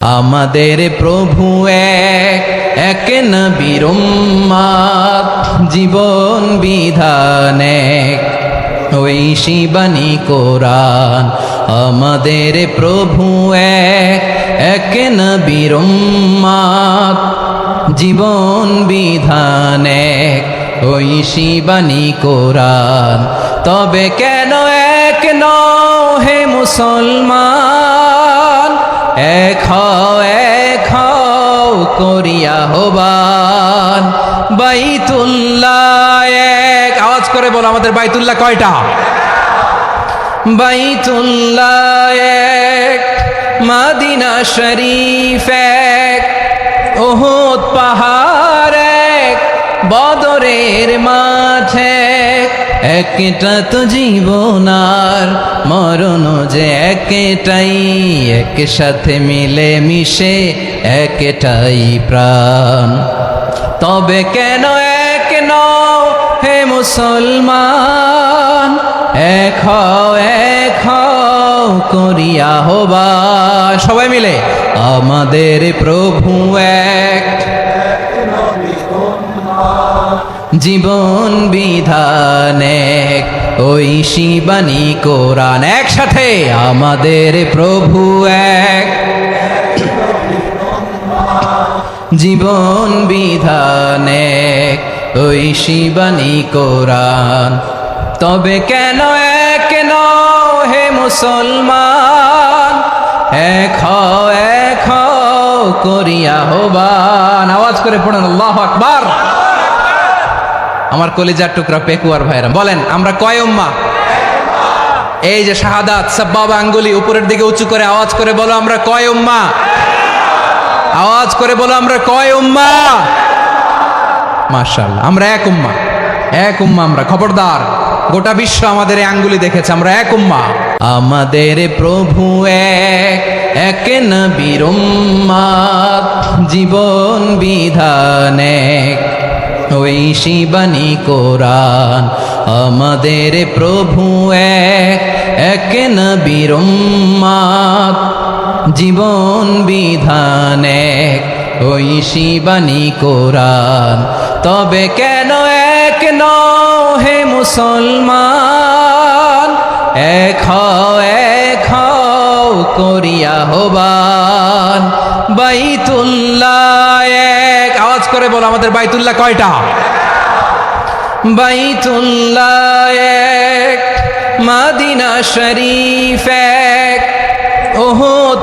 আমাদের প্রভু এক নবীর উম্মত, জীবন বিধান ওই শিবানী কোরআন। আমাদের প্রভু এক নবীর উম্মত, জীবন বিধান ওই শিবানী কোরআন। তবে কেন এক নও হে মুসলমান, এক হও করিয়া হবান। বাইতুল্লাহ এক, আওয়াজ করে বলো আমাদের বাইতুল্লাহ কয়টা? বাইতুল্লাহ এক, মদিনা শরীফ এক, উহুদ পাহাড় এক, বদরের মাঠে একটা তো জীবন আর মরণ যে একটাই, একসাথে মিলে মিশে একটাই প্রাণ। তবে কেন এক নও হে মুসলমান, এক হও করিয়া হবা। সবাই মিলে আমাদের প্রভু এক, জীবন বিধান এক ওই শিবানী কোরআন। একসাথে আমাদের প্রভু এক, জীবন বিধান এক ওই শিবানী কোরআন। তবে কেন এক নও হে মুসলমান, এক হও করিয়া হবান। আওয়াজ করে পড়েন আল্লাহু আকবার। আমার কলিজার টুকরা পেকুয়ার ভাইরা বলেন, আমরা কয় উম্মাহ? এই যে শাহাদাত সাব্বাবা আঙ্গুলি উপরের দিকে উঁচু করে আওয়াজ করে বলো, আমরা কয় উম্মাহ? আওয়াজ করে বলো, আমরা কয় উম্মাহ? মাশাআল্লাহ, আমরা এক উম্মাহ, এক উম্মাহ। আমরা খবরদার, গোটা বিশ্ব আমাদের এই আঙ্গুলি দেখেছে, আমরা এক উম্মাহ। আমাদের প্রভু এক নবীর উম্মত, জীবন বিধান এক ওই শিবানী কোরআন। আমাদের প্রভু এক নবীর উম্মত, জীবন বিধান এক ওই শিবানী কোরআন। তবে কেন এক নও হে মুসলমান, এক হও করিয়া হবান। বাইতুল্লাহ এক, আওয়াজ করে বলো আমাদের বাইতুল্লাহ কয়টা? বাইতুল্লাহ এক, মদিনা শরীফ এক, উহুদ